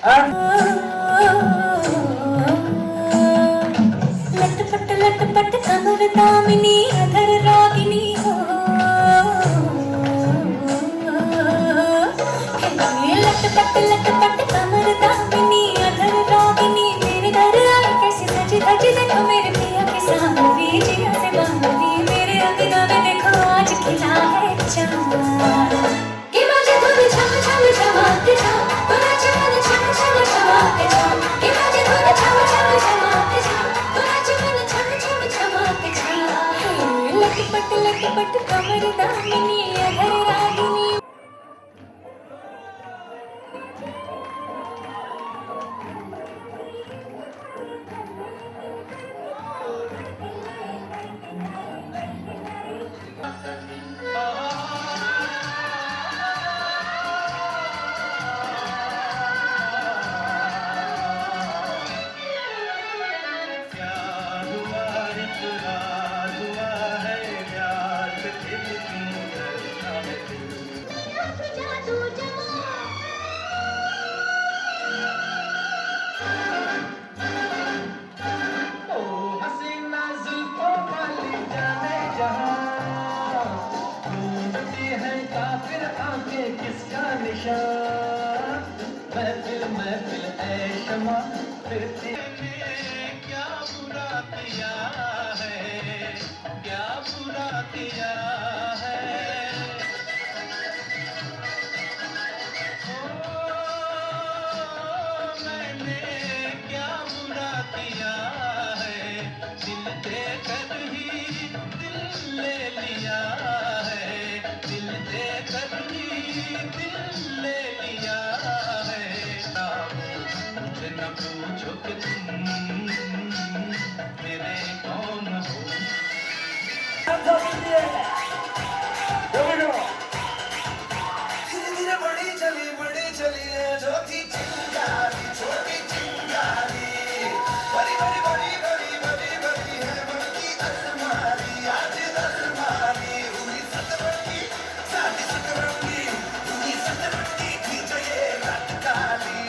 लटपट लटपट कमर दामिनी अधर रागिनी हो, लटपट लटपट कमर दामिनी अधर रागिनी, मेरे घर आई कैसी सजी धजी देखो मेरे पिया के सामने, जिया से बांधी मेरे अंगना में देखो आज खिला है चांद, कि मुझे धुन छम छम छमाके छम, तोरा चमन छम छम छमाके छम, कि मुझे धुन छम छम छमाके छम, तोरा चमन छम छम छमाके छम, लटपट लटपट कमर दामिनी अधर रागिनी। किसका निशान महफिल महफिल ऐ शमा फिरती क्या बुरा किया है, क्या बुरा किया है, ओ मैंने क्या बुरा किया है, दिल देकर ही दिल ले लिया है, दिल देकर ही दिल ले लिया है, मुझे न पूछो कि तुम मेरे कौन हो। धीरे धीरे बड़ी चली छोटी चिंगारी, छोटी चिंगारी, बड़ी बड़ी बड़ी बड़ी बड़ी बड़ी है मन की अलमारी, आज अलमारी हुई सतरंगी, साड़ी सतरंगी हुई सतरंगी, खींचो ये रात काली,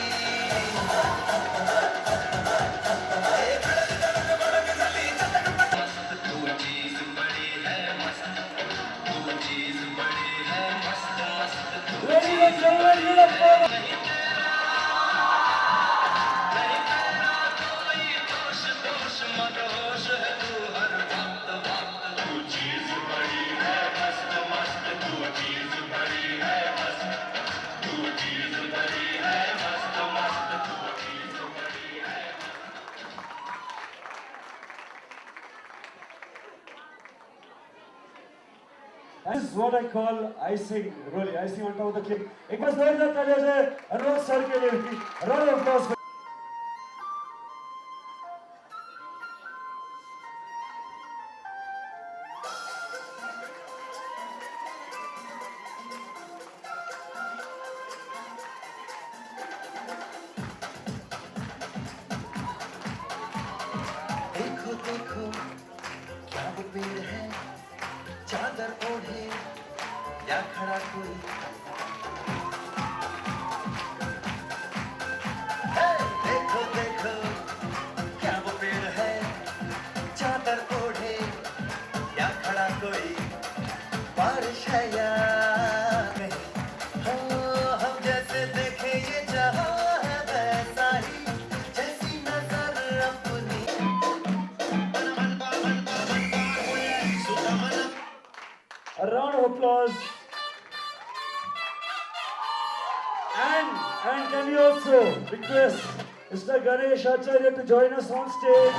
तू चीज बड़ी है मस्त, तू चीज बड़ी है मस्त मस्त, तू चीज बड़ी है नहीं कहना कोई दोष दोष मदोष है तू हर वक्त वक्त, तू चीज बड़ी है मस्त मस्त, तू चीज बड़ी है मस्त, तू चीज बड़ी है मस्त मस्त, तू चीज बड़ी है। This is what I call icing, really, icing on top of the cake. एक बार जोरदार तालियां से अनुराग सर के लिए भी round of applause. देखो देखो क्या वो पेड़ है, चादर ओढ़े या खड़ा कोई, देखो देखो क्या वो पेड़ है, चादर ओढ़े या खड़ा कोई, बारिश है या नहीं, हो हम जैसे देखे ये जहां है वैसा ही, जैसी नजर अपनी। A round of applause. And can we also request Mr. Ganesh Acharya to join us on stage?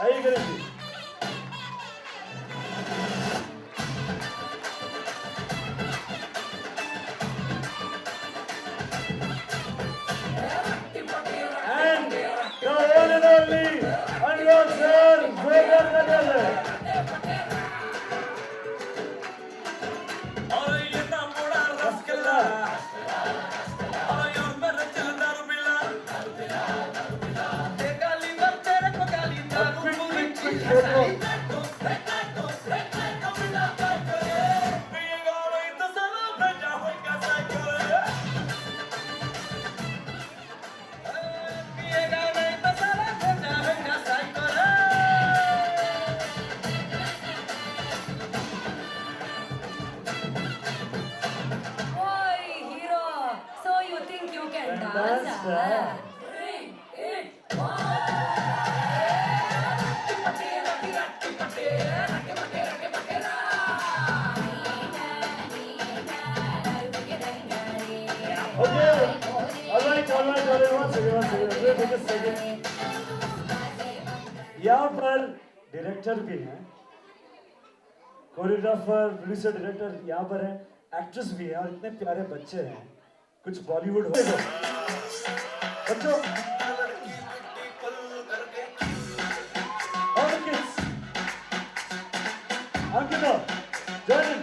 Are you Ganesh ji? And the one and only Anurag sir, जोरदार तालियां से. और ये ना मोड़ा रसगुल्ला, और यार मेरा चल दारू पिला, ये गाली मत तेरे को गाली दारू पूरी। star. Okay. All right. One second. Wait a second. यहाँ पर डायरेक्टर भी हैं, कोरियोग्राफर, प्रोड्यूसर, डायरेक्टर यहाँ पर है, एक्ट्रेस भी है और इतने प्यारे बच्चे हैं, कुछ बॉलीवुड हो गए बच्चों। और kids, Ankita, join in.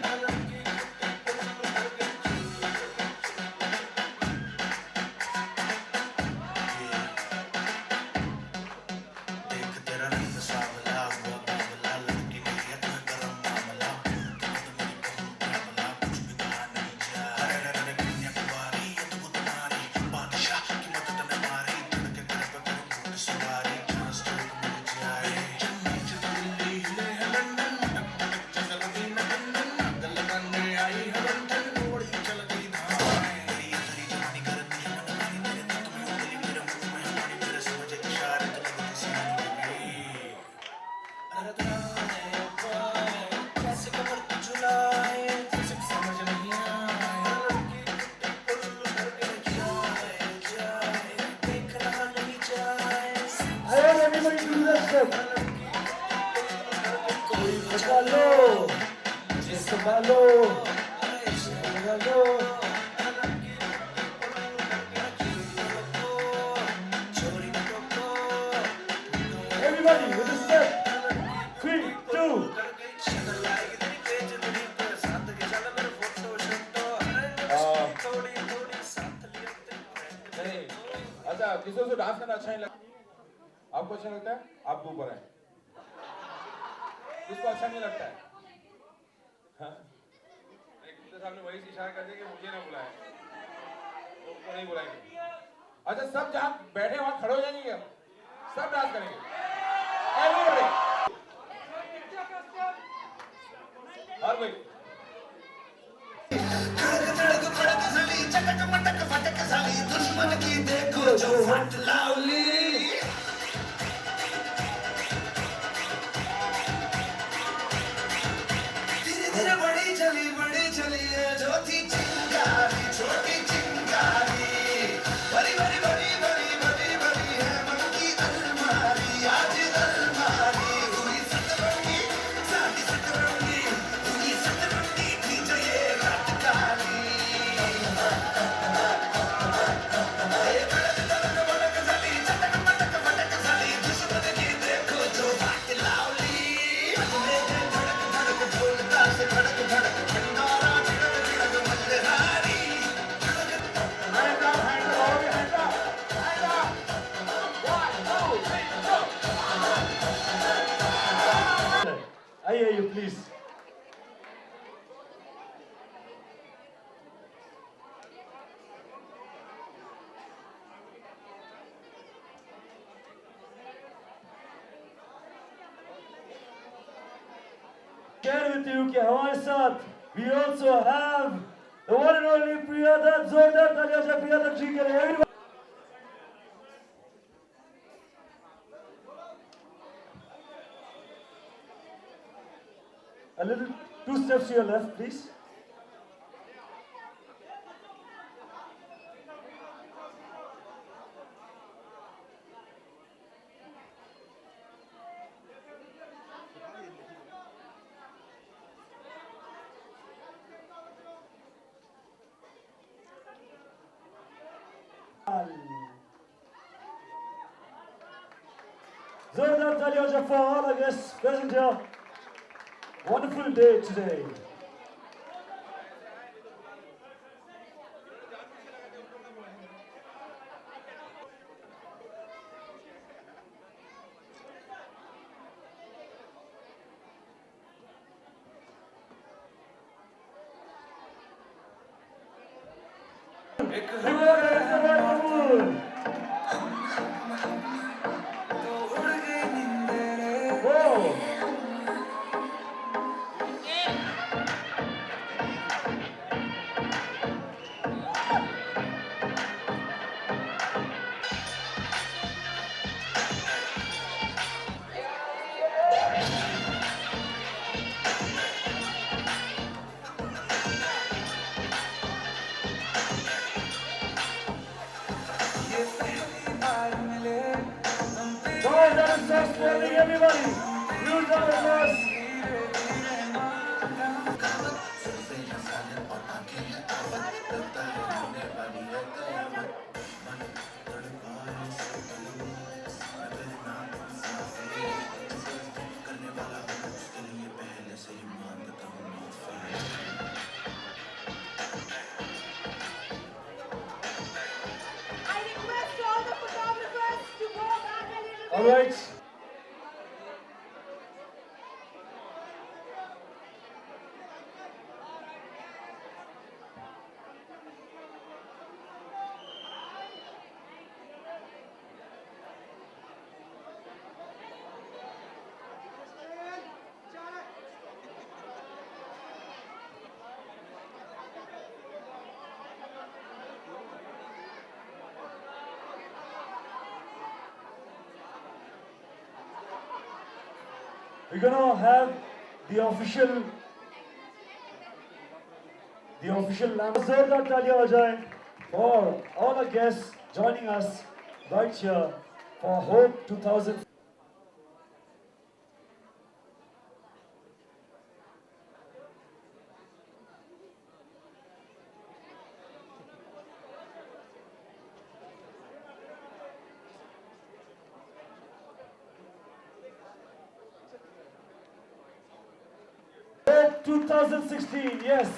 Everybody with a step. 3, 2. अच्छा, किसी को डांस करना अच्छा नहीं लगता? आपको अच्छा लगता है? आप ऊपर हैं। किसको अच्छा नहीं लगता है? हाँ? साहब ने वही इशारा कर दिया कि मुझे ना बुलाएं, उनको नहीं बुलाएंगे। अच्छा, सब जहाँ बैठे वहाँ खड़े हो जाएंगे क्या? सब डांस करेंगे। Everybody. हर कोई। धड़क साली, चटक मटक फटक साली, दुश्मन की देखो जो फट लावली। धीरे धीरे बड़ी चली है जो थी चिंगारी, छोटी चिंगारी। बड़ी है मन की अलमारी, आज अलमारी हुई सतरंगी, साली सतरंगी हुई सतरंगी थी जो ये रात काली। धड़क भड़क साली, चटक मटक फटक साली, दुश्मन की देखो जो फट लावली। धड़क ढोलता से धड़क भंडारा, झड़क मल्हारी। आइए प्लीज। Share with you कि हमारे साथ we also have the one and only Priyadarshan. जोरदार तालियां से प्रियदर्शन जी के लिए। A little 2 steps to your left, please. Zoradar talyos for all our guests present here. Wonderful day today. applause for me, everybody. Huge round of applause. I request all the photographers to go back a little bit. All right. We're gonna have the official जोरदार तालियां हो जाए for all our guests joining us right here for Hope 2000. Hope 2016, yes.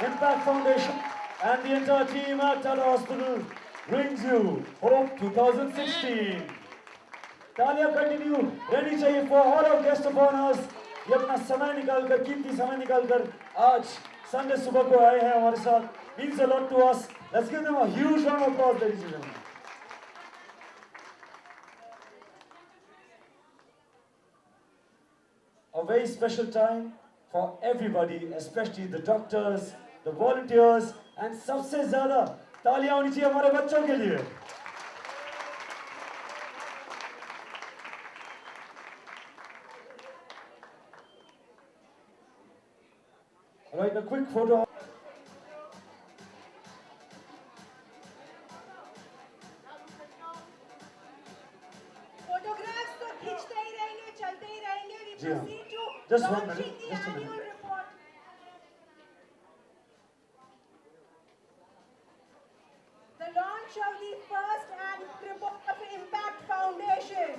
Impact Foundation and the entire team at Tata Hospital brings you Hope 2016. तालियां continue रहनी चाहिए for all our guest of honors. ये अपना समय निकालकर कीमती समय निकालकर आज संडे सुबह को आए हैं हमारे साथ. Means a lot to us. Let's give them a huge round of applause, ladies and gentlemen. A very special time for everybody, especially the doctors, the volunteers, and सबसे ज़्यादा तालियां होनी चाहिए हमारे बच्चों के लिए. All right, a quick photo. Photographs तो खींचते ही रहेंगे, चलते ही रहेंगे. We जी हाँ. proceed to Just one launching minute, the just a annual minute. report. The launch of the first annual report of Impact Foundation.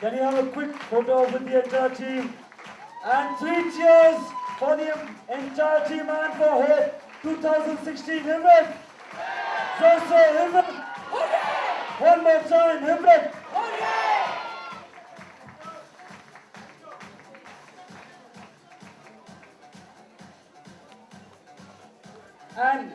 Can you have a quick photo with the entire team? And 3 cheers for the entire team and for Hope 2016. Himmet! Zorse, Himmet! One more time, Himmet! And.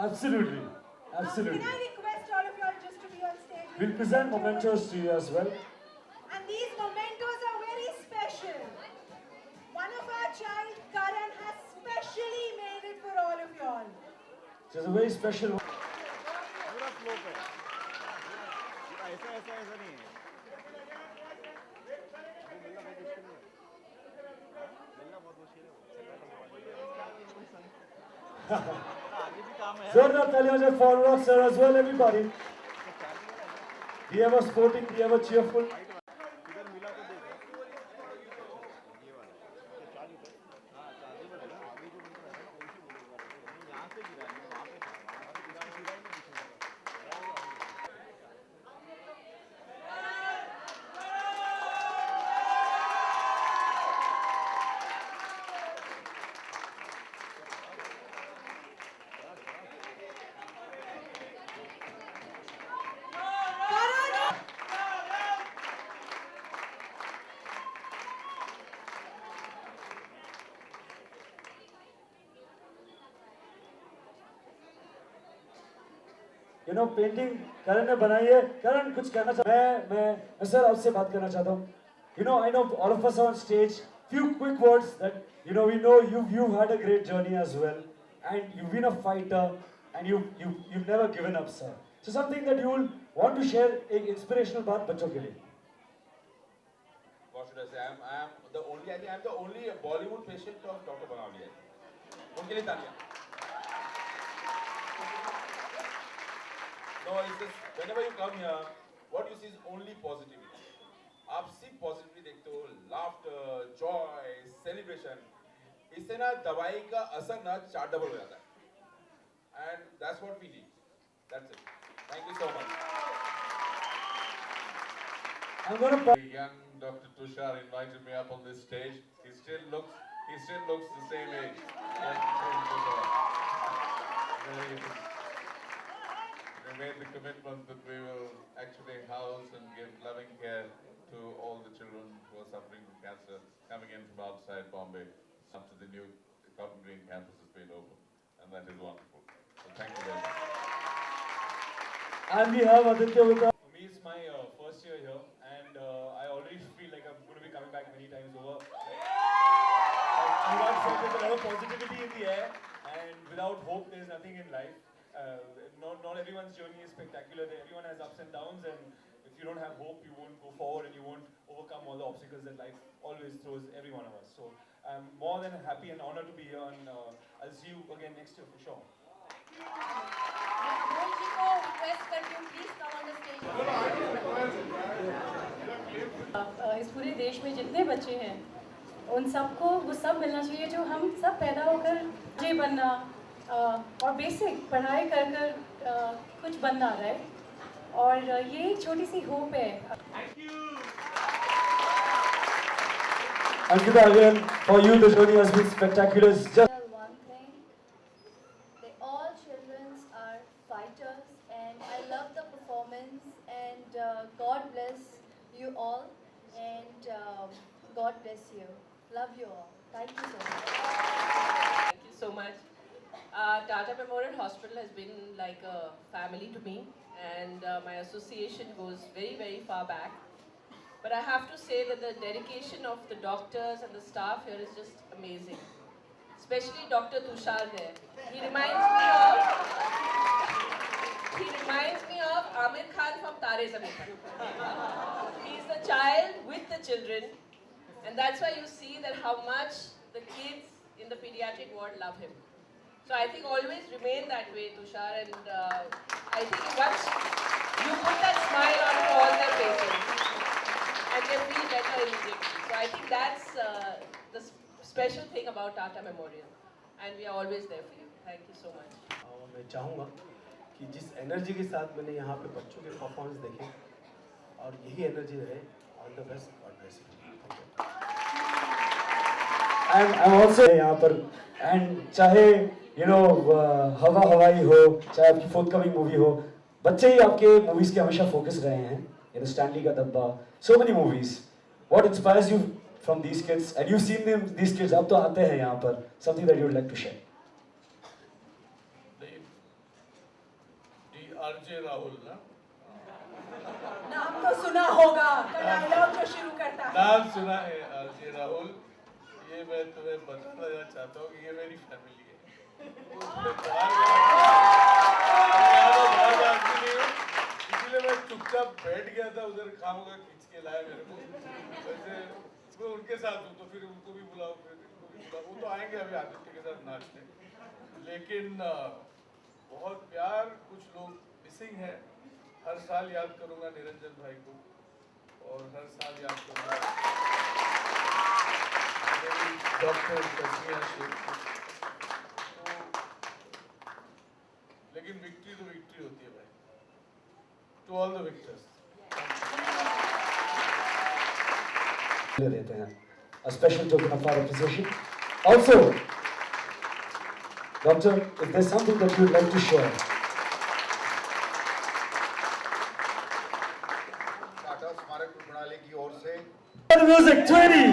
Absolutely. Absolutely. Can I request all of you all just to be on stage? We'll present mementos to you as well. And these mementos are very special. One of our child, Karan, has specially made it for all of you all. It is a very special one. पूरा flow पे ऐसा ऐसा ऐसा नहीं है मिलना बहुत मुश्किल है मिलना बहुत मुश्किल है आगे भी काम है Zorda Talyaja for Rockstar as well, everybody. Be ever sporting, be ever cheerful. इधर मिला तो देखो ये वाला ये चालू पे हाँ चालू पे ना अभी जो मिल रहा है ना वैसे बोलेगा यहाँ से गिरा है वहाँ पे गिरा ही नहीं पेंटिंग करण ने बनाई है. करण कुछ कहना चाहता मैं सर आपसे बात करना चाहता हूँ. I know all of us are on stage. Few quick words that we know you've had a great journey as well, and you've been a fighter, and you've never given up, sir. So something that you will want to share, एक inspirational बात बच्चों के लिए. What should I say? I think I'm the only Bollywood patient of Dr. Banawali. उनके लिए तालियां. No, it's just whenever you come here, what you see is only positivity. आप सिर्फ पॉजिटिविटी देखते हो, लाफ्टर, जॉय, सेलिब्रेशन. इससे ना दवाई का असर ना 4 डबल हो जाता है. And that's what we need. That's it. Thank you so much. I'm gonna. Young Dr. Tushar invited me up on this stage. He still looks the same age. We made the commitment that we will actually house and give loving care to all the children who are suffering from cancer coming in from outside Bombay after the new Cotton Green campus has been opened, and that is wonderful. So thank you very much. And we have Aditya with us. For me, it's my first year here, and I already feel like I'm going to be coming back many times over. I'm not sure there's a lot of positivity in the air, and without hope, there's nothing in life. Not everyone's journey is spectacular. Everyone has ups and downs, and if you don't have hope, you won't go forward, and you won't overcome all the obstacles that life always throws every one of us. So I'm more than happy and honored to be here, and I'll see you again next year for sure. Mohan ji को request करती हूँ please come on the stage. इस पूरे देश में जितने बच्चे हैं उन सबको वो सब मिलना चाहिए जो हम सब पैदा होकर जे बनना और बेसिक पढ़ाई कर कुछ बनना, राइट. और ये एक छोटी सी होप है. Ankita, again, for you the journey has been spectacular. It's just One thing, all children are fighters, and I love the performance, and God bless you all, and God bless you. Love you all. Thank you so much. Thank you so much. Tata Memorial Hospital has been like a family to me, and my association goes very, very far back. But I have to say that the dedication of the doctors and the staff here is just amazing. Especially Dr. Tushar there. He reminds me of Amir Khan from Tare Zameen Par. He's the child with the children, and that's why you see that how much the kids in the pediatric ward love him. So I think always remain that way, Tushar, and I think once you put that smile on all their faces, and they feel better immediately. So I think that's the special thing about Tata Memorial, and we are always there for you. Thank you so much. मैं चाहूँगा कि जिस energy के साथ मैंने यहाँ पे बच्चों के परफॉर्मेंस देखे और यही एनर्जी रहे. All the best. God bless you. I'm also यहाँ पर, and चाहे हवा हवाई हो, चाहे आपकी फोर्थकमिंग मूवी हो, बच्चे ही आपके मूवीज के हमेशा फोकस रहे हैं. स्टैनली का डब्बा, so many movies. What inspires you from these kids? And you've seen these kids. अब तो आते हैं यहाँ पर. Something that you would like to share. RJ Rahul ना? नाम तो सुना होगा, डायलॉग जो शुरू करता है. नाम सुना है RJ Rahul. ये मैं तुम्हें बताना चाहता हूँ कि ये मेरी फैमिली है. इसलिए मैं चुपचाप बैठ गया था उधर. खामोगा खींच के लाया मेरे को. वैसे मैं उनके साथ हूँ तो फिर उनको भी बुलाओ, फिर इनको भी बुलाओ. वो तो आएंगे अभी आदित्य के साथ नाचने. लेकिन बहुत प्यार. कुछ लोग मिसिंग है. हर साल याद करूँगा निरंजन भाई को, और हर साल याद करूँगा डॉक्टर तस्मिया शेख को. लेकिन विक्ट्री तो विक्ट्री होती है भाई. To all the victors. देते हैं a special token of our appreciation. Also, Doctor, if there's something that you'd like to share. Tata स्मारक प्रणाली की ओर से Music 20,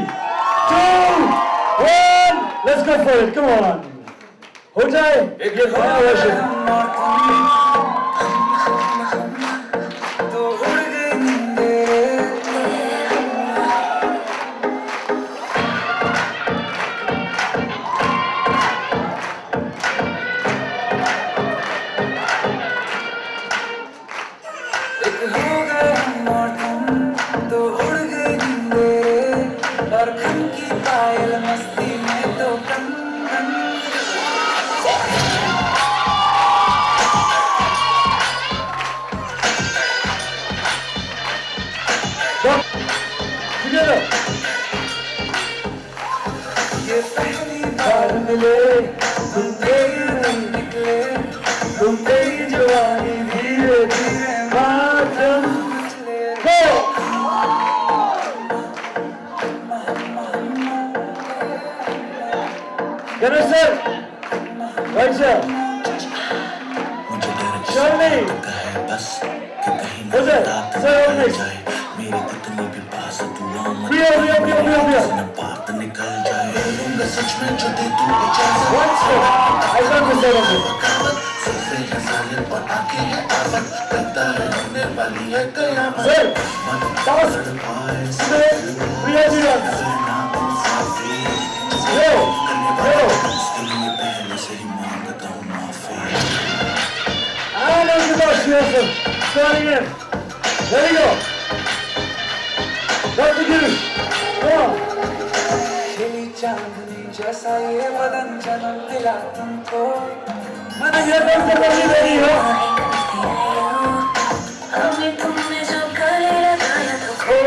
2, 1, let's go for it. Come on. हो जाए एक ये version. मिले तुम मेरी नहीं निकले तुम मेरी जवानी धीरे धीरे मातम go Ganesh sir right sir Sharni who's it sir on next Priya one step I got this sir on this Sir, task today, Priya ji runs. And Ankush Yosef, starting in. There we go. Dr. Girish, come on. खिली चांदनी जैसा ये बदन जन्म दिला तुमको मैंने ये दर्द से बड़ी रही हो हमें तुमने जो गले लगाया तो खो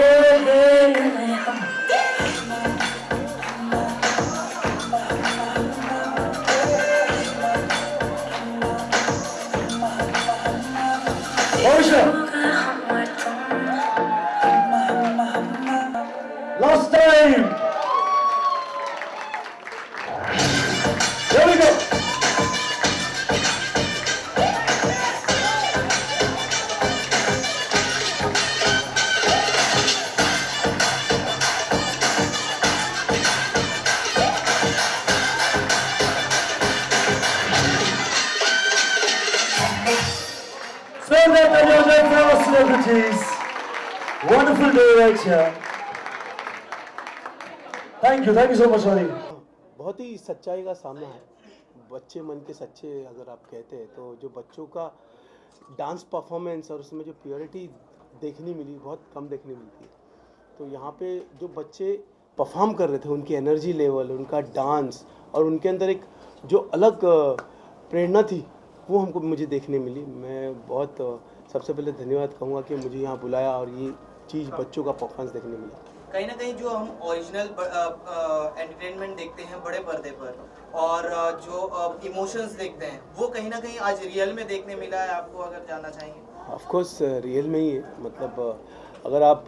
गए हम Osha, last time. Here we go. So that are your fellow celebrities. Wonderful day right here. Thank you so much, Wali. बहुत ही सच्चाई का सामना है। बच्चे मन के सच्चे अगर आप कहते हैं तो जो बच्चों का डांस परफॉर्मेंस और उसमें जो प्योरिटी देखने मिली बहुत कम देखने मिलती है। तो यहाँ पे जो बच्चे परफॉर्म कर रहे थे उनकी एनर्जी लेवल, उनका डांस और उनके अंदर एक जो अलग प्रेरणा थी वो हमको मुझे देखने मिली। मैं बहुत सबसे पहले धन्यवाद कहूँगा कि मुझे यहाँ बुलाया और ये चीज़ बच्चों का परफॉर्मेंस देखने मिला। कहीं ना कहीं जो हम ओरिजिनल एंटरटेनमेट देखते हैं बड़े पर्दे पर और जो इमोशंस देखते हैं वो कहीं ना कहीं आज रियल में देखने मिला है आपको, अगर जानना चाहेंगे? ऑफ कोर्स रियल में ही है। मतलब अगर आप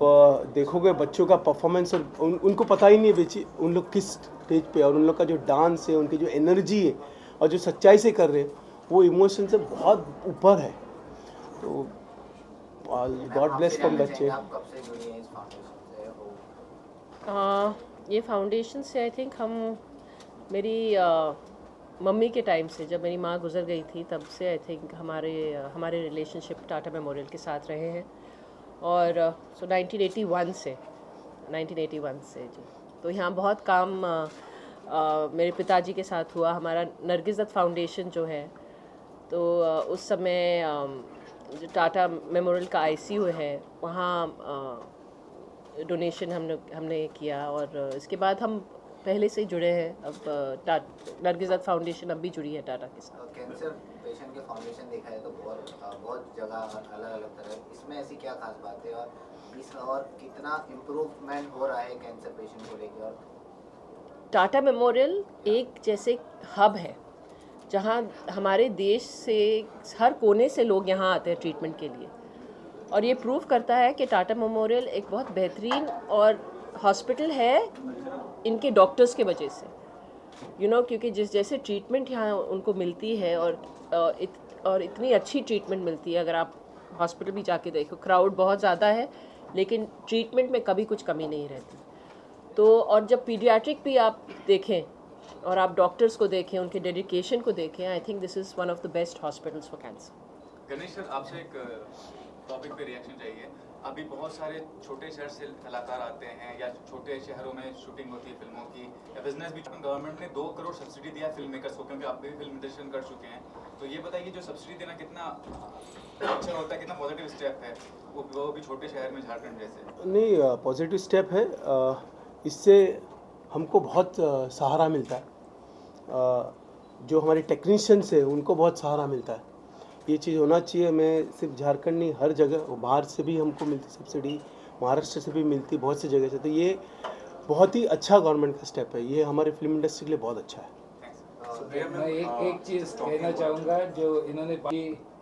देखोगे बच्चों का परफॉर्मेंस और उनको पता ही नहीं है उन लोग किस स्टेज पे और उन लोग का जो डांस है, उनकी जो एनर्जी है और जो सच्चाई से कर रहे हैं वो इमोशन से बहुत ऊपर है। तो गॉड ब्लेस फ्रॉम बच्चे। ये फाउंडेशन से आई थिंक हम मेरी मम्मी के टाइम से, जब मेरी माँ गुजर गई थी तब से आई थिंक हमारे रिलेशनशिप टाटा मेमोरियल के साथ रहे हैं। और सो 1981 से जी, तो यहाँ बहुत काम मेरे पिताजी के साथ हुआ। हमारा नरगिस दत्त फाउंडेशन जो है, तो उस समय जो टाटा मेमोरियल का ICU है वहाँ डोनेशन हमने किया और इसके बाद हम पहले से ही जुड़े हैं। अब नरगिस दत्त फाउंडेशन अब भी जुड़ी है टाटा के साथ। कैंसर पेशेंट के फाउंडेशन देखा है तो बहुत जगह अलग अलग तरह, इसमें ऐसी क्या खास बात है और कितना इम्प्रूवमेंट हो रहा है कैंसर पेशेंट को लेकर? और टाटा मेमोरियल एक जैसे हब है जहाँ हमारे देश से हर कोने से लोग यहाँ आते हैं ट्रीटमेंट के लिए, और ये प्रूव करता है कि टाटा मेमोरियल एक बहुत बेहतरीन और हॉस्पिटल है इनके डॉक्टर्स के वजह से, क्योंकि जैसे ट्रीटमेंट यहाँ उनको मिलती है और इतनी अच्छी ट्रीटमेंट मिलती है। अगर आप हॉस्पिटल भी जाके देखो, क्राउड बहुत ज़्यादा है लेकिन ट्रीटमेंट में कभी कुछ कमी नहीं रहती। तो और जब पीडियाट्रिक भी आप देखें और आप डॉक्टर्स को देखें, उनके डेडिकेशन को देखें, I think this is one of the best hospitals for cancer. Ganesh sir, आपसे एक टॉपिक पे रिएक्शन चाहिए। अभी बहुत सारे छोटे शहर से कलाकार आते हैं या छोटे शहरों में शूटिंग होती है फिल्मों की या बिजनेस भी। गवर्नमेंट ने 2 करोड़ सब्सिडी दिया फिल्म मेकर्स को, क्योंकि आप भी फिल्म इंडस्ट्री कर चुके हैं। तो ये बताइए जो सब्सिडी देना कितना अच्छा होता है, कितना पॉजिटिव स्टेप है वो भी छोटे शहर में झारखंड जैसे? नहीं, पॉजिटिव स्टेप है। इससे हमको बहुत सहारा मिलता है। जो हमारे टेक्नीशियंस हैं उनको बहुत सहारा मिलता है। ये चीज़ होना चाहिए। मैं सिर्फ झारखंड नहीं, हर जगह, बाहर से भी हमको मिलती सब्सिडी, महाराष्ट्र से भी मिलती, बहुत सी जगह से। तो ये बहुत ही अच्छा गवर्नमेंट का स्टेप है। ये हमारे फिल्म इंडस्ट्री के लिए बहुत अच्छा है। मैं एक चीज़ कहना चाहूँगा जो इन्होंने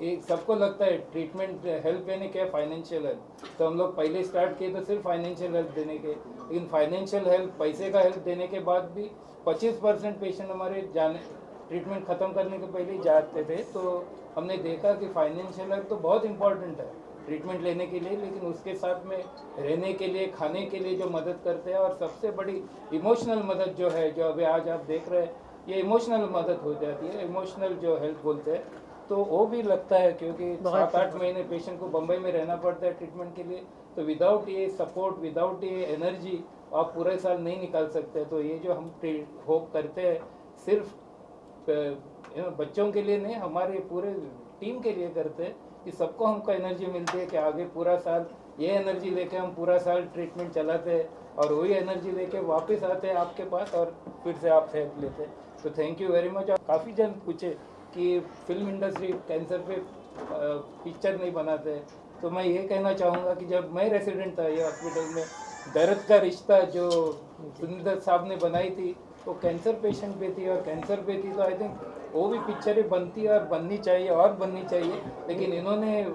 एक सबको लगता है ट्रीटमेंट हेल्प देने के फाइनेंशियल हेल्प, तो हम लोग पहले स्टार्ट किए तो सिर्फ फाइनेंशियल हेल्प देने के, लेकिन फाइनेंशियल हेल्प पैसे का हेल्प देने के बाद भी 25% पेशेंट हमारे जाने ट्रीटमेंट ख़त्म करने के पहले ही जाते थे। तो हमने देखा कि फाइनेंशियल हेल्प तो बहुत इंपॉर्टेंट है ट्रीटमेंट लेने के लिए, लेकिन उसके साथ में रहने के लिए, खाने के लिए जो मदद करते हैं, और सबसे बड़ी इमोशनल मदद जो है, जो अभी आज आप देख रहे हैं, ये इमोशनल मदद हो जाती है, इमोशनल जो हेल्प बोलते हैं, तो वो भी लगता है क्योंकि 7-8 महीने पेशेंट को बम्बई में रहना पड़ता है ट्रीटमेंट के लिए, तो विदाउट ये सपोर्ट, विदाउट ये एनर्जी आप पूरे साल नहीं निकाल सकते। तो ये जो हम होप करते हैं सिर्फ बच्चों के लिए नहीं, हमारे पूरे टीम के लिए करते हैं कि सबको हमको एनर्जी मिलती है कि आगे पूरा साल ये एनर्जी लेके हम पूरा साल ट्रीटमेंट चलाते हैं, और वही एनर्जी लेके वापस आते हैं आपके पास और फिर से आप हेल्प लेते हैं। तो थैंक यू वेरी मच। काफ़ी जन पूछे कि फिल्म इंडस्ट्री कैंसर पे पिक्चर नहीं बनाते, तो मैं ये कहना चाहूँगा कि जब मैं रेसिडेंट था ये हॉस्पिटल में, दर्द का रिश्ता जो सुंदर साहब ने बनाई थी, वो कैंसर पेशेंट पे थी, और कैंसर पे थी तो आई थिंक वो भी पिक्चरें बनती और बननी चाहिए और बननी चाहिए, लेकिन इन्होंने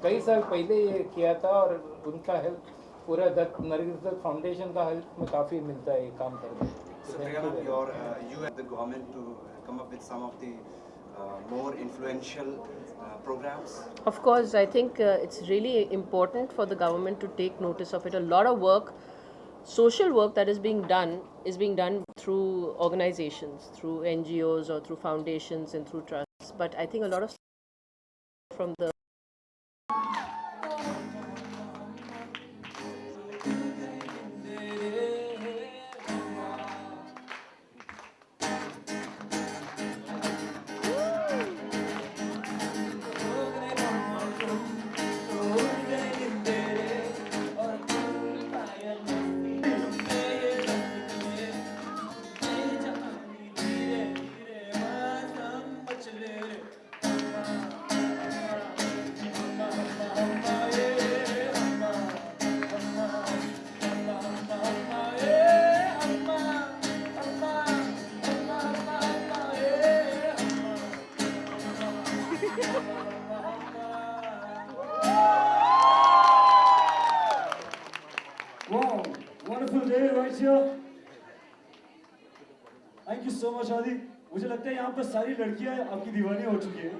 कई साल पहले ये किया था, और उनका हेल्प पूरा नरगिस दत्त फाउंडेशन का हेल्प में काफ़ी मिलता है ये काम करने। So Priya, you and the government to come up with some of the more influential programs? Of course, I think it's really important for the government to take notice of it. A lot of work, social work that is being done through organizations, through NGOs or through foundations and through trusts. But I think a lot of from the Wow, wonderful day right here. Thank you so much, Adi. मुझे लगता है यहाँ पर सारी लड़कियाँ आपकी दीवानी हो चुकी है।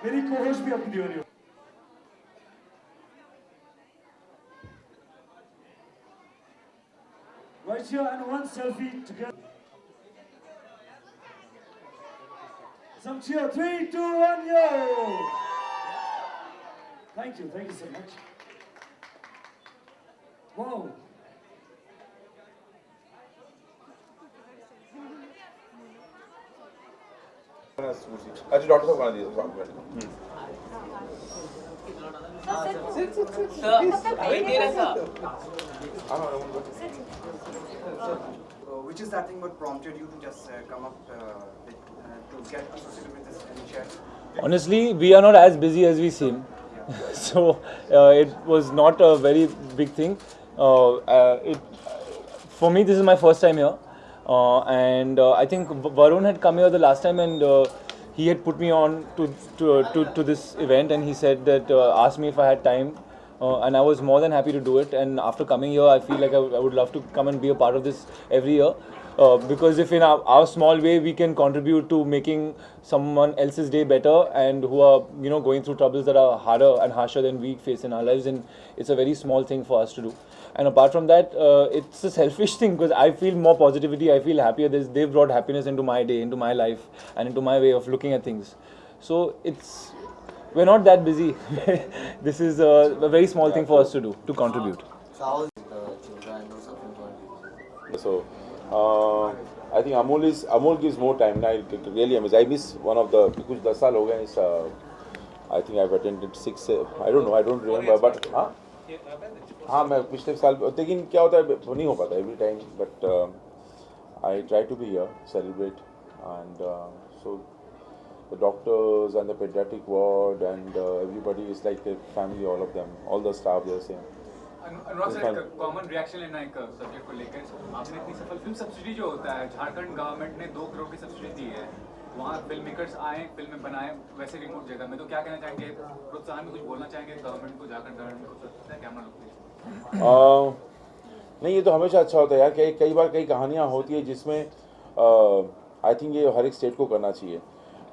मेरी co-host भी आपकी दीवानी हो। Right here and one selfie together. Some cheer. 3, 2, 1, yo! Thank you so much. Wow. अच्छा डॉक्टर साहब बना दिए Which is that thing what prompted you to just come up to get associated with this initiative? Honestly, we are not as busy as we seem. So it was not a very big thing. For me, this is my first time here. And I think Varun had come here the last time, and he had put me on to this event, and he said that asked me if I had time, and I was more than happy to do it. And after coming here, I feel like I would love to come and be a part of this every year, because if in our small way we can contribute to making someone else's day better, and who are going through troubles that are harder and harsher than we face in our lives, and it's a very small thing for us to do. And apart from that, it's a selfish thing, because I feel more positivity, I feel happier. They've brought happiness into my day, into my life, and into my way of looking at things. So we're not that busy. This is a very small thing for us to do, to contribute. So how is the children or something going? So I think Amol gives more time. I really am. I miss one of the कुछ 10 साल हो गए इस I think I've attended 6. I don't know. I don't remember. But हाँ मैं पिछले साल, लेकिन क्या होता है नहीं हो पाता every time. But I try to be here, celebrate, and so the doctors and the pediatric ward and everybody is like a family. All of them, all the staff, they're same. Anurag sir, एक common reaction लेना एक subject को लेकर। आपने इतनी सफल film subsidy जो होता है, झारखंड गवर्नमेंट ने 2 करोड़ की सब्सिडी दी है, वहाँ फिल्म मेकर्स आए, फिल्में बनाए, वैसे रिमोट जगह में, तो क्या कहना चाहेंगे, प्रोत्साहन में कुछ बोलना चाहेंगे गवर्नमेंट को, झारखंड गवर्नमेंट को? कैमरा लोग नहीं, ये तो हमेशा अच्छा होता है यार। कई बार कई कहानियाँ होती है जिसमें आई थिंक ये हर एक स्टेट को करना चाहिए,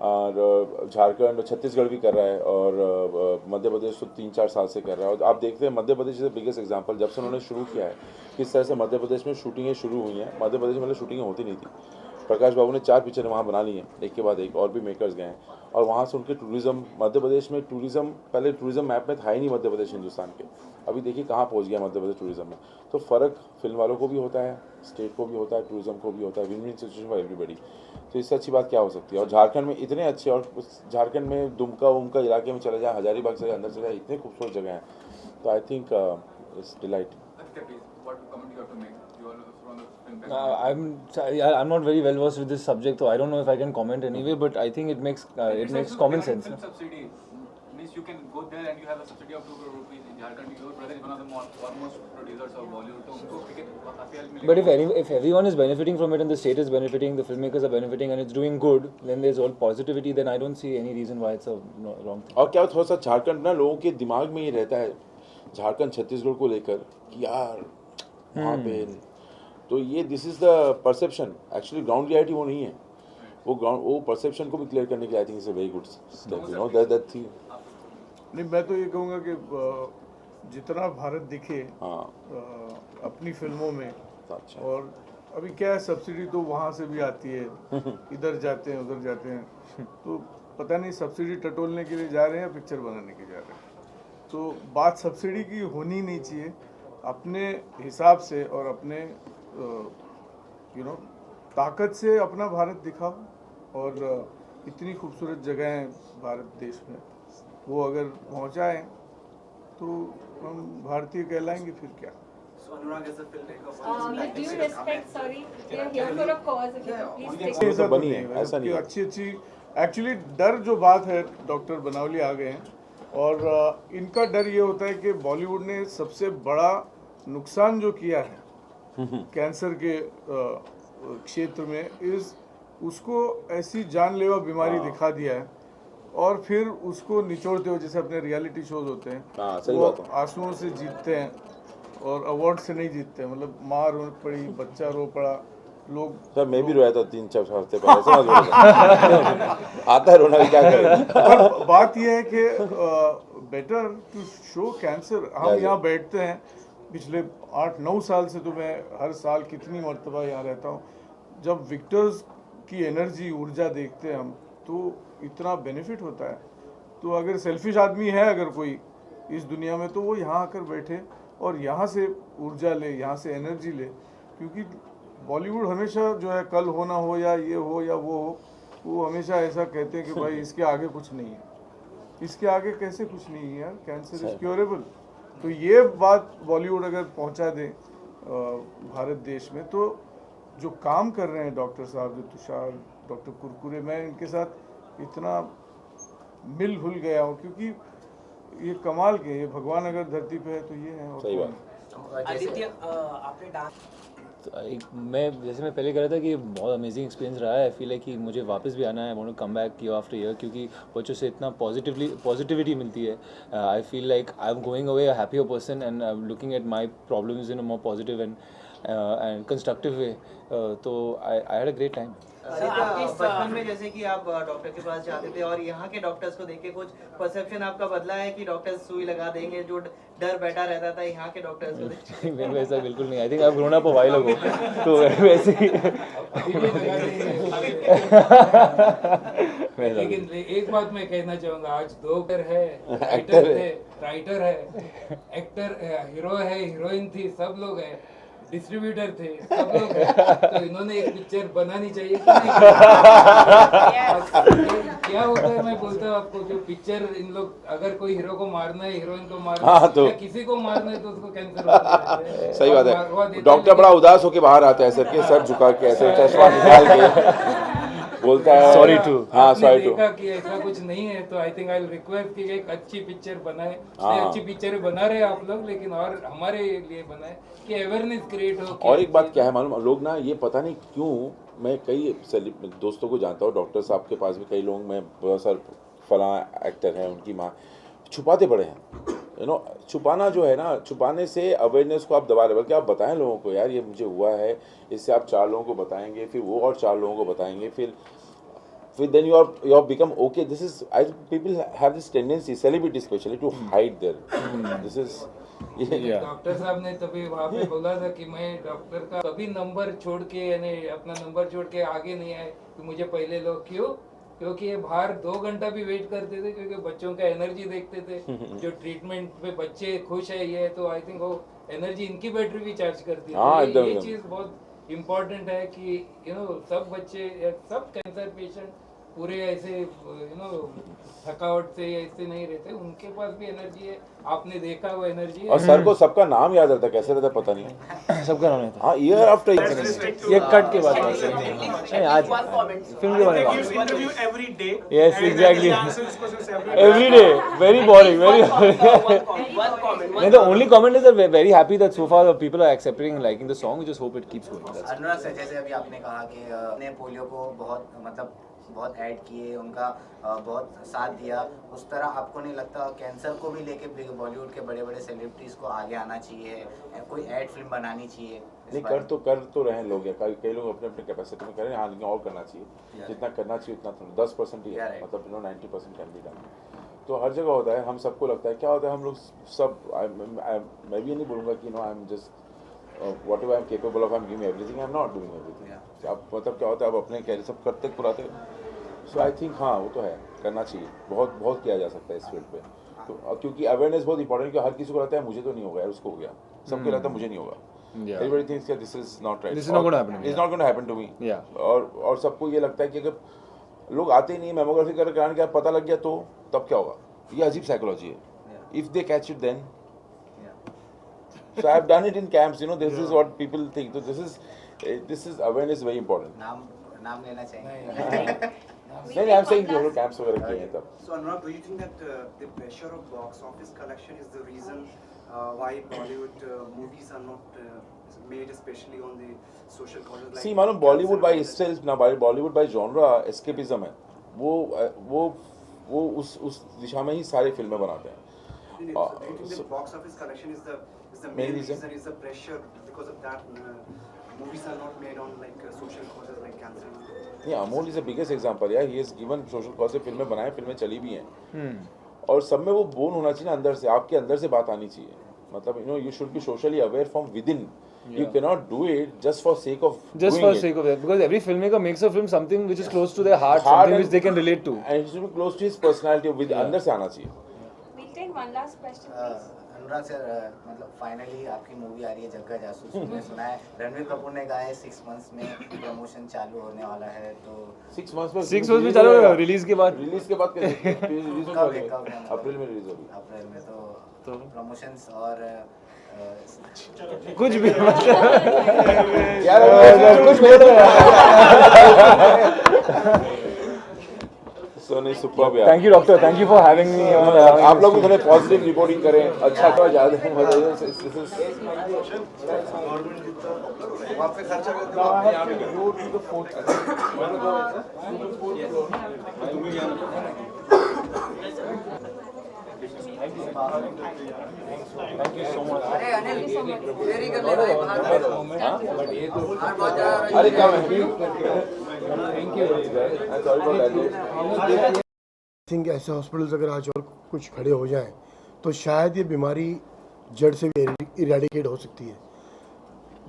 और झारखंड, छत्तीसगढ़ भी कर रहा है, और मध्य प्रदेश तो 3-4 साल से कर रहा है। और आप देखते हैं Madhya Pradesh is the biggest example. जब से उन्होंने शुरू किया है, किस तरह से मध्य प्रदेश में शूटिंगें शुरू हुई हैं। मध्य प्रदेश में मतलब शूटिंगें होती नहीं थी। प्रकाश बाबू ने 4 पिक्चर वहाँ बना ली हैं, एक के बाद एक, और भी मेकर्स गए हैं, और वहाँ से उनके टूरिज़्म, मध्य प्रदेश में टूरिज़्म, पहले टूरिज़्म मैप में था ही नहीं मध्य प्रदेश हिंदुस्तान के, अभी देखिए कहाँ पहुँच गया मध्य प्रदेश टूरिज़्म में। तो फ़र्क फिल्म वालों को भी होता है, स्टेट को भी होता है, टूरिज़्म को भी होता है, win win situation for everybody. तो इससे अच्छी बात क्या हो सकती है। और झारखंड में इतने अच्छे, और झारखंड में दुमका उमका इलाके में चले जाए, हजारीबाग से अंदर चले जाए, इतने खूबसूरत जगह हैं। तो I think it's delight. I'm not very well versed with this subject, so I don't know if I can comment anyway. But I think it makes common sense. Film subsidy means you can go there and you have a subsidy of 2 crore rupees in Jharkhand. Your brother is one of the foremost producers of Bollywood. So उनको काफी help मिलेगी. But if everyone is benefiting from it and the state is benefiting, the filmmakers are benefiting, and it's doing good, then there's all positivity. Then I don't see any reason why it's a wrong thing. और क्या थोड़ा सा झारखंड ना लोगों के दिमाग में ये रहता है, झारखंड छत्तीसगढ़ को लेकर कि यार वहाँ पे, तो ये this is the perception. Actually ground reality वो नहीं है, वो परसेप्शन को भी क्लियर करने के लिए I think it's a very good step, you know, that thing. नहीं, मैं तो ये कहूँगा कि जितना भारत दिखे अपनी फिल्मों में, अच्छा। और अभी क्या है, सब्सिडी तो वहाँ से भी आती है, इधर जाते हैं उधर जाते हैं, तो पता नहीं सब्सिडी टटोलने के लिए जा रहे हैं या पिक्चर बनाने के जा रहे हैं। तो बात सब्सिडी की होनी नहीं चाहिए, अपने हिसाब से और अपने ताकत से अपना भारत दिखाओ। और इतनी खूबसूरत जगह है भारत देश में, वो अगर पहुंचाएं तो हम भारतीय कहलाएंगे, फिर क्या। With due respect, sorry, we are here for a cause. If you could please take. ऐसा बनी है, ऐसा नहीं है। अच्छी एक्चुअली डर जो बात है, डॉक्टर बनावली आ गए हैं, और इनका डर ये होता है कि बॉलीवुड ने सबसे बड़ा नुकसान जो किया है कैंसर के क्षेत्र में, उसको ऐसी जानलेवा बीमारी दिखा दिया है, और फिर उसको निचोड़ते हो, जैसे अपने रियलिटी शोज होते हैं, वो आंसुओं से जीतते हैं और अवार्ड से नहीं जीतते हैं। मतलब माँ रो पड़ी, बच्चा रो पड़ा, लोग। सर मैं भी रोया था 3-4 हफ्ते पहले, समझ लो। आता है रोना, क्या करें। पर बात यह है कि बेटर टू शो कैंसर। हम यहाँ बैठते हैं, पिछले 8-9 साल से तो मैं हर साल कितनी मरतबा यहाँ रहता हूँ, जब विक्टर्स की एनर्जी, ऊर्जा देखते हैं हम, तो इतना बेनिफिट होता है। तो अगर सेल्फिश आदमी है अगर कोई इस दुनिया में, तो वो यहाँ आकर बैठे और यहाँ से ऊर्जा ले, यहाँ से एनर्जी ले, क्योंकि बॉलीवुड हमेशा जो है, कल होना हो या ये हो या वो हो, वो हमेशा ऐसा कहते हैं कि भाई इसके आगे कुछ नहीं है। इसके आगे कैसे कुछ नहीं है यार, कैंसर इज क्योरेबल। तो ये बात बॉलीवुड अगर पहुंचा दे भारत देश में, तो जो काम कर रहे हैं डॉक्टर साहब, जो तुषार, डॉक्टर कुरकुरे, मैं इनके साथ इतना मिल भुल गया हूँ, क्योंकि ये कमाल के, ये भगवान अगर धरती पे है तो ये है। सही बात। आदित्य, आपने डांस, मैं जैसे मैं पहले कह रहा था कि बहुत अमेजिंग एक्सपीरियंस रहा है। आई फील है कि मुझे वापस भी आना है, I want to come back year after year, क्योंकि बच्चों से इतना पॉजिटिविटी मिलती है। I feel like I am going away a happier person and I am looking at my problems in a more positive and constructive way. तो I had a great time. बचपन में जैसे कि आप डॉक्टर के पास जाते थे, और यहाँ के डॉक्टर्स को देख के कुछ परसेप्शन आपका बदला है कि डॉक्टर्स सुई लगा देंगे, जो डर बैठा रहता था यहाँ के डॉक्टर्स को देख? मेरे को ऐसा बिल्कुल नहीं। I think I have grown up a while ago, तो वैसे ही। लेकिन एक बात मैं कहना चाहूँगा, आज 2 है, राइटर है, एक्टर, हीरो है, हीरोइन थी, सब लोग हैं, डिस्ट्रीब्यूटर थे, सब लोग हैं, तो इन्होंने एक पिक्चर बनानी चाहिए कि नहीं? क्या होता है, मैं बोलता हूँ आपको, जो पिक्चर इन लोग, अगर कोई हीरो को मारना है, हीरोइन को मारना है, तो किसी को मारना है, तो उसको कैंसर होता है। सही बात है। डॉक्टर बड़ा उदास होके बाहर आता है, सर झुका के, ऐसे चश्मा निकाल के। बोलता है Sorry to. हाँ आपने सॉरी टू देखा कि ऐसा कुछ नहीं है तो आई थिंक आई विल रिक्वेस्ट कि एक अच्छी पिक्चर बनाए। हाँ। नहीं, अच्छी पिक्चर बना रहे आप लोग, लेकिन और हमारे लिए बनाए कि अवेयरनेस क्रिएट हो। और एक बात क्या है मालूम, लोग ना ये पता नहीं क्यों, मैं कई दोस्तों को जानता हूँ, डॉक्टर साहब के पास भी कई लोग, मैं बहुत सारे फला एक्टर हैं, उनकी माँ छुपाते पड़े हैं, यू नो। छुपाना जो है ना, छुपाने से अवेयरनेस को आप दबा रहे, बल्कि आप बताएं लोगों को, यार ये मुझे हुआ है, इससे आप 4 लोगों को बताएंगे, फिर वो और 4 लोगों को बताएंगे, फिर then you are become okay. This is, I think people have this tendency, celebrities especially, to hide their this is doctor साहब ने तभी वहाँ पे बोला था कि मैं डॉक्टर का कभी नंबर छोड़ के, यानी अपना नंबर छोड़ के आगे नहीं आए कि मुझे पहले लोग क्यों, क्योंकि ये बाहर 2 घंटा भी वेट करते थे, क्योंकि बच्चों का एनर्जी देखते थे जो ट्रीटमेंट पे बच्चे खुश है ये, तो आई थिंक वो एनर्जी इनकी बैटरी भी चार्ज करती है। हाँ, तो ये चीज़ बहुत इम्पोर्टेंट है कि यू नो सब बच्चे या सब कैंसर पेशेंट पूरे ऐसे यू नो थकावट से ऐसे नहीं रहते, उनके पास भी एनर्जी है, आपने देखा वो एनर्जी। और सर को सबका नाम याद रहता, कैसे रहता पता नहीं, सबका नाम रहता। हाँ, ईयर आफ्टर ये कट के बाद नहीं, आज फिल्म के बारे में every day. Yes, and exactly. he answers questions every Every day, very boring, very boring. One comment. And the only comment is that we're very happy that so far the people are accepting and liking the song. We just hope it keeps going. That's it. Anurag sir, जैसे अभी आपने कहा कि ने polio को बहुत add किए, उनका बहुत साथ दिया, उस तरह आपको नहीं लगता कैंसर को भी लेके बॉलीवुड के बड़े बड़े सेलिब्रिटीज को आगे आना चाहिए, कोई ऐड फिल्म बनानी चाहिए? नहीं, कर तो रहे लोग, कई लोग अपने अपने कैपेसिटी में कर रहे हैं, हाँ, लेकिन और करना चाहिए, जितना करना चाहिए उतना तो 10% ही है, मतलब 90% कैन बी डन। तो हर जगह होता है, हम सबको लगता है, क्या होता है, हम लोग सब, मैं भी ये नहीं बोलूँगा कि no I am just whatever I am capable of, I am giving everything, I am not doing everything. अब मतलब क्या होता है, अब अपने कैरियर सब करते पुराते, सो आई थिंक हाँ वो तो है, करना चाहिए, बहुत किया जा सकता है इस फील्ड पे, तो क्योंकि अवेयरनेस बहुत इंपॉर्टेंट है, हर किसी को लगता है मुझे तो नहीं होगा यार, उसको हो गया, सबको लगता है मुझे नहीं होगा, everybody thinks that this is not right, this is not going to happen to me, it's not going to happen to me, और सबको ये लगता है कि अगर लोग आते ही नहीं, मेमोग्राफी कराने के पता लग गया तो तब क्या होगा, ये अजीब साइकोलॉजी है, if they catch it then. So I have done it in camps, you know, this is what people think. So this is awareness very important. नाम लेना चाहिए? नहीं, I'm saying जो लोग camps वगैरह किए हैं तब. So Anurag, do you think that the pressure of box office collection is the reason why Bollywood movies are not made, especially on the social causes? Like See, मालूम Bollywood by itself ना, Bollywood by genre escapism है. वो उस दिशा में ही सारी फिल्में बनाते हैं. Do you think the box office collection is the main reason? Is the pressure because of that movies are not made on like social causes like cancer? Yeah, Amol is the biggest example. Yeah, he has given social cause से फिल्में बनाए, फिल्में चली भी हैं. और सब में वो बोन होना चाहिए ना, अंदर से, आपके अंदर से बात आनी चाहिए. मतलब you know, you should be socially aware from within. You cannot do it just for sake of sake of it, because every filmmaker makes a film something which is close to their heart, something which they can relate to, and it should be close to his personality. With अंदर से आना चाहिए. We'll take one last question, please. Anurag sir, मतलब finally आपकी movie आ रही है जग्गा जासूस, मैंने सुना है रणवीर कपूर ने कहा है 6 months में प्रमोशन चालू होने वाला है, तो 6 months में चालू होगा, रिलीज के बाद अप्रैल में रिलीज होगी. अप्रैल में तो प्रमोशंस और कुछ भी यार कुछ बोल So नहीं, superb यार. Thank you doctor, thank you for having me. आप लोग थोड़े पॉजिटिव रिपोर्टिंग करें, अच्छा तो ज़्यादा है, वहाँ पे खर्चा करते Thank you so much. अरे अनिल, तेरी कर ले भाई, अरे क्या है? Thank you. आई थिंक ऐसे हॉस्पिटल्स अगर आज और कुछ खड़े हो जाएं तो शायद ये बीमारी जड़ से भी इरेडिकेट हो सकती है.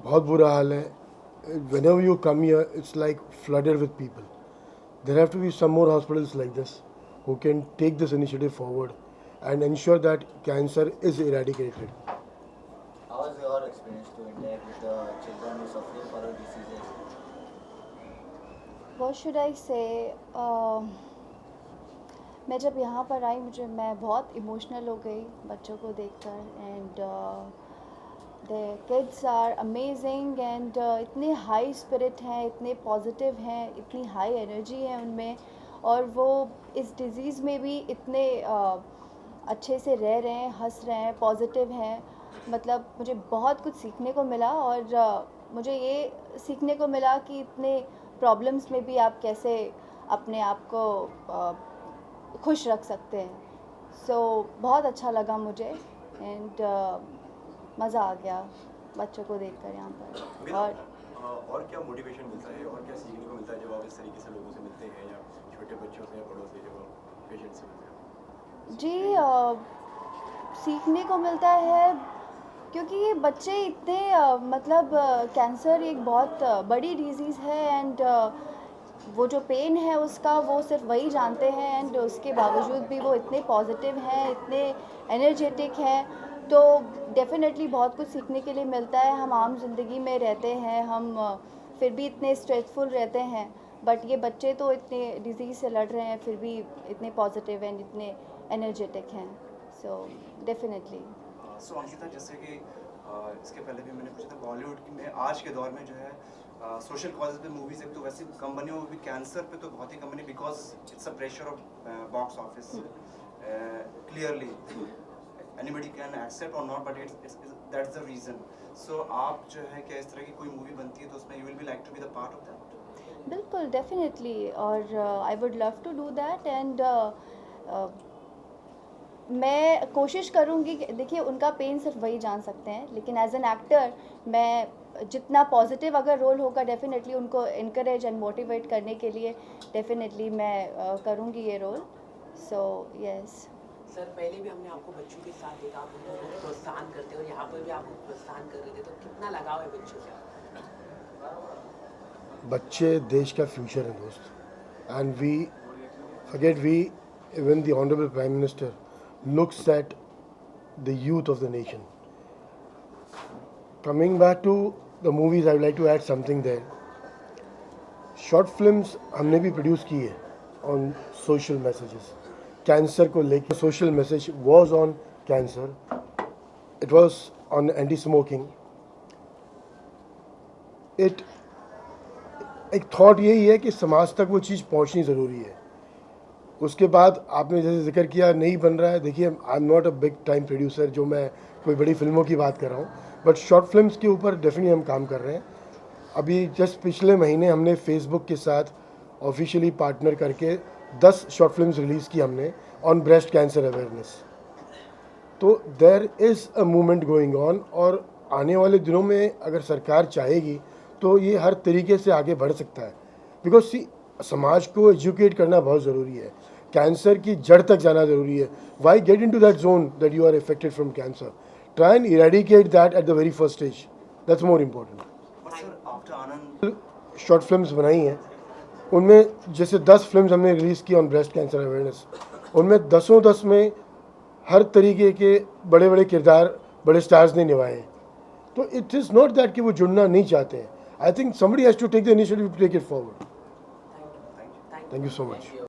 बहुत बुरा हाल है. Whenever you come here, it's like flooded with people. There have to be some more hospitals like this who can take this initiative forward and ensure that cancer is eradicated. How was your experience to interact with the children who suffer from diseases? What should I say? मैं जब यहाँ पर आई मैं बहुत emotional हो गई बच्चों को देखकर, and The kids are amazing and इतने हाई स्पिरिट हैं, इतने पॉजिटिव हैं, इतनी हाई एनर्जी है उनमें, और वो इस डिज़ीज़ में भी इतने अच्छे से रह रहे हैं, हंस रहे हैं, पॉजिटिव हैं. मतलब मुझे बहुत कुछ सीखने को मिला, और मुझे ये सीखने को मिला कि इतने प्रॉब्लम्स में भी आप कैसे अपने आप को खुश रख सकते हैं. सो बहुत अच्छा लगा मुझे, एंड मज़ा आ गया बच्चों को देखकर यहाँ पर. और क्या मोटिवेशन मिलता है और क्या सीखने को मिलता है जब आप इस तरीके से लोगों से मिलते हैं, या छोटे बच्चों से या बड़ों से, जब आप पेशेंट से मिलते हैं? जी, सीखने को मिलता है क्योंकि ये बच्चे इतने मतलब कैंसर एक बहुत बड़ी डिजीज़ है, एंड वो जो पेन है उसका वो सिर्फ वही जानते हैं, एंड उसके बावजूद भी वो इतने पॉजिटिव हैं, इतने एनर्जेटिक हैं. तो डेफिनेटली बहुत कुछ सीखने के लिए मिलता है. हम आम ज़िंदगी में रहते हैं, हम फिर भी इतने स्ट्रेसफुल रहते हैं, बट ये बच्चे तो इतने डिजीज़ से लड़ रहे हैं, फिर भी इतने पॉजिटिव एंड इतने एनर्जेटिक हैं. So definitely. सो अंकिता, जैसे कि इसके पहले भी मैंने पूछा था, बॉलीवुड की में आज के दौर में जो है सोशल कॉजेज पे मूवीज, एक तो वैसे कंपनियों में भी कैंसर पे तो बहुत ही company, because it's a pressure of box office clearly anybody can accept और not, but it's that's the reason. So आप जो है क्या इस तरह की कोई मूवी बनती है तो उसमें you will be like to be the part of that? बिल्कुल, डेफिनेटली, और I would love to do that. And मैं कोशिश करूँगी कि देखिए उनका पेन सिर्फ वही जान सकते हैं, लेकिन एज एन एक्टर मैं जितना पॉजिटिव अगर रोल होगा, डेफिनेटली उनको इनकरेज एंड मोटिवेट करने के लिए डेफिनेटली मैं करूँगी ये रोल. So yes. सर, पहले भी हमने आपको बच्चों के साथ देखा, आप उनको प्रोत्साहन करते हो, यहाँ पर भी आप प्रोत्साहन कर रहे थे, तो कितना लगाव है बच्चों से? बच्चे देश का फ्यूचर है दोस्त, and we forget, we even the honourable prime minister looks at the youth of the nation. Coming back to the movies, I would like to add something there. Short films हमने भी produce की है on social messages. Cancer को लेकर social message was on cancer. It was on anti-smoking. It एक thought यही है कि समाज तक वो चीज़ पहुँचनी ज़रूरी है. उसके बाद आपने जैसे जिक्र किया नहीं बन रहा है, देखिए I am not a big time producer जो मैं कोई बड़ी फिल्मों की बात कर रहा हूँ, बट शॉर्ट फिल्म्स के ऊपर डेफिनेटली हम काम कर रहे हैं. अभी जस्ट पिछले महीने हमने फेसबुक के साथ ऑफिशियली पार्टनर करके 10 शॉर्ट फिल्म्स रिलीज़ की हमने ऑन ब्रेस्ट कैंसर अवेयरनेस. तो there is a movement going on, और आने वाले दिनों में अगर सरकार चाहेगी तो ये हर तरीके से आगे बढ़ सकता है. बिकॉज समाज को एजुकेट करना बहुत ज़रूरी है, कैंसर की जड़ तक जाना ज़रूरी है. Why get into that zone that you are affected from cancer? Try and eradicate that at the very first stage. That's more important. Short films बनाई हैं, उनमें जैसे 10 फिल्म्स हमने रिलीज़ की ऑन ब्रेस्ट कैंसर अवेयरनेस, उनमें 10 में हर तरीके के बड़े बड़े किरदार बड़े स्टार्स ने निभाए हैं. तो इट इज़ नॉट दैट कि वो जुड़ना नहीं चाहते हैं. I think somebody has to take the initiative to take it forward. Thank you so much.